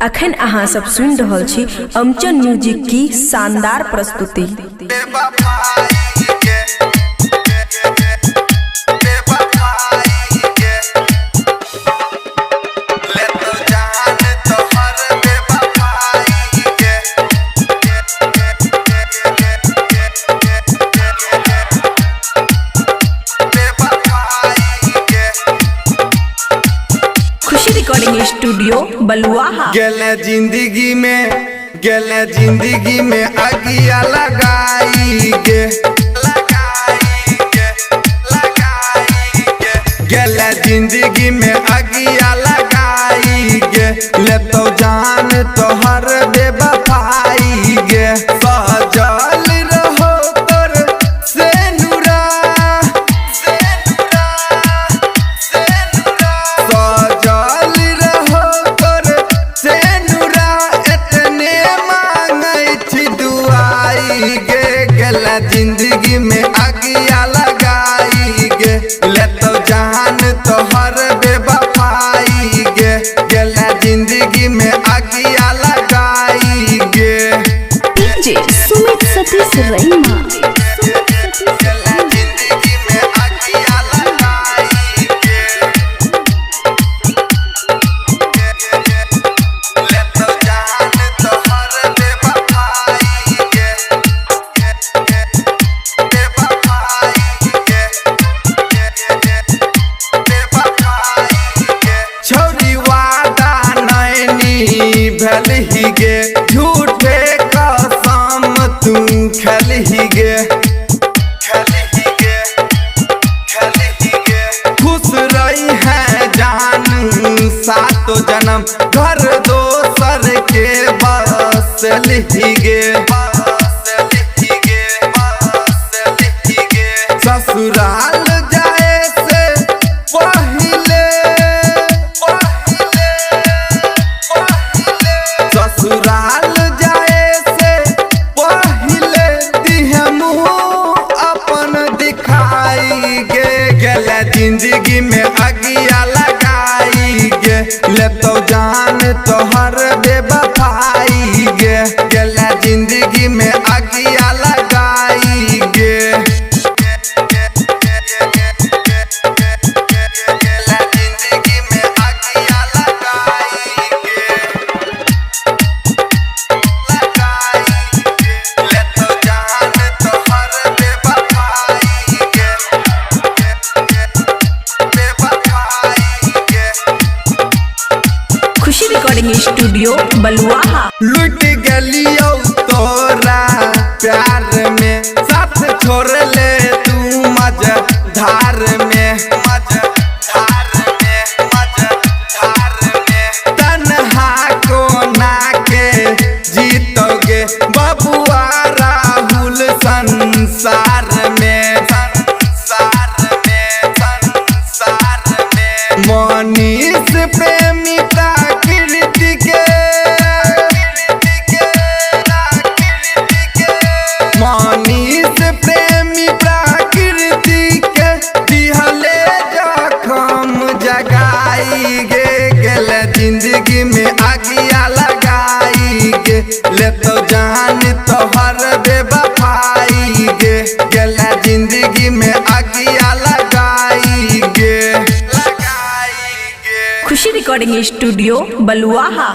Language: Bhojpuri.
अखन अहाँ सब सुन रहल छी अमचन म्यूजिक की शानदार प्रस्तुति। रिकॉर्डिंग स्टूडियो बलुआहा। गेले जिंदगी में अगिया लगाई गे गेले जिंदगी में अगिया लगाई गे ले तो जान तोहर बेवफाई गे सजल रहो तोर से नूरा जिंदगी में अगिया लगाई गे ले तो जान तोहर बेवफाई गे गेला जिंदगी में अगिया लगाई गे। डीजे सुमित सतीश रैना। ही गे झूठे कसम तू खेल ही गे खुश रही है जान सातो जन्म घर दोसर के बसल ही गे ससुराल जाए से पहले ससुराल जाए से पहले दिहे मुँह अपन दिखाई गे गेले जिंदगी में अगिया लगाई गे ले तो जान तोहर बेवफाई गे गेले जिंदगी में अगिया लगाई गे। रिकॉर्डिंग स्टूडियो बलुआहा। लुट गलियो तोरा प्यार में साथ छोड़ ले तू मझधार में तन्हा को ना के जीतोगे बबुआ राहुल संसार में मनीष प्रेमिका मनीष प्रेमी प्रकृति के दिहले जखम जगाई गे गेले जिंदगी में अगिया लगाई गे ले तो जान तोहर बेवफाई गे गेले जिंदगी में अगिया लगाई गे। खुशी रिकॉर्डिंग स्टूडियो बलुआहा।